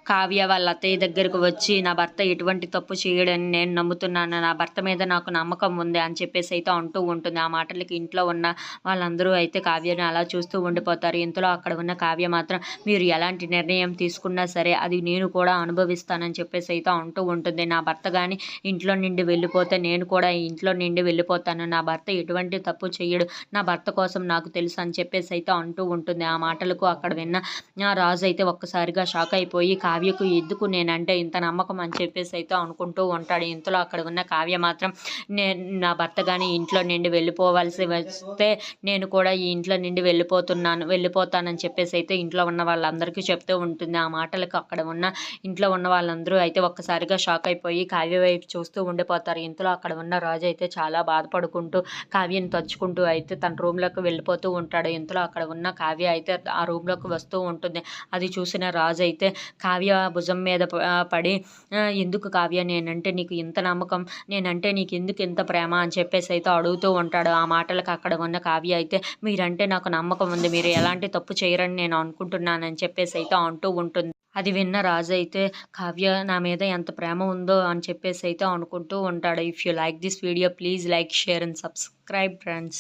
కావ్య వాళ్ళ అత్తయ్య దగ్గరకు వచ్చి నా భర్త ఎటువంటి తప్పు చేయడని నేను నమ్ముతున్నాను. నా భర్త మీద నాకు నమ్మకం ఉంది అని చెప్పేసి అయితే అంటూ ఉంటుంది. ఆ మాటలకి ఇంట్లో ఉన్న వాళ్ళందరూ అయితే కావ్యని అలా చూస్తూ ఉండిపోతారు. ఇంతలో అక్కడ ఉన్న కావ్య మాత్రం మీరు ఎలాంటి నిర్ణయం తీసుకున్నా సరే అది నేను కూడా అనుభవిస్తానని చెప్పేసి అయితే అంటూ ఉంటుంది. నా భర్త గాని ఇంట్లో నుండి వెళ్ళిపోతే నేను కూడా ఈ ఇంట్లో నుండి వెళ్ళిపోతాను. నా భర్త ఎటువంటి తప్పు చేయడు. నా భర్త కోసం నాకు తెలుసు అని చెప్పేసి అయితే అంటూ ఉంటుంది. ఆ మాటలకు అక్కడ విన్న రాజు అయితే ఒక్కసారిగా షాక్ అయిపోయి కావ్యకు ఎందుకు నేనంటే ఇంత నమ్మకం అని చెప్పేసి అయితే అనుకుంటూ ఉంటాడు. ఇంతలో అక్కడ ఉన్న కావ్య మాత్రం నా భర్త కానీ ఇంట్లో నుండి వెళ్ళిపోవాల్సి వస్తే నేను కూడా ఈ ఇంట్లో నుండి వెళ్ళిపోతానని చెప్పేసి అయితే ఇంట్లో ఉన్న వాళ్ళందరికీ చెప్తూ ఉంటుంది. ఆ మాటలకు అక్కడ ఉన్న ఇంట్లో ఉన్న వాళ్ళందరూ అయితే ఒక్కసారిగా షాక్ అయిపోయి కావ్య వైపు చూస్తూ ఉండిపోతారు. ఇంతలో అక్కడ ఉన్న రాజు అయితే చాలా బాధపడుకుంటూ కావ్యని తలుచుకుంటూ అయితే తన రూమ్లోకి వెళ్ళిపోతూ ఉంటాడు. ఇంతలో అక్కడ ఉన్న కావ్య అయితే ఆ రూమ్లోకి వస్తూ ఉంటుంది. అది చూసిన రాజు అయితే కావ్య భుజం మీద పడి ఎందుకు కావ్య నేనంటే నీకు ఇంత నమ్మకం, నేనంటే నీకు ఎందుకు ఇంత ప్రేమ అని చెప్పేసి అయితే అడుగుతూ ఉంటాడు. ఆ మాటలకు అక్కడ ఉన్న కావ్య అయితే మీరంటే నాకు నమ్మకం ఉంది, మీరు ఎలాంటి తప్పు చేయరని నేను అనుకుంటున్నానని చెప్పేసి అయితే అంటూ ఉంటుంది. అది విన్న రాజు అయితే కావ్య నా మీద ఎంత ప్రేమ ఉందో అని చెప్పేసి అయితే అనుకుంటూ ఉంటాడు. If you like this video please like, share and subscribe friends.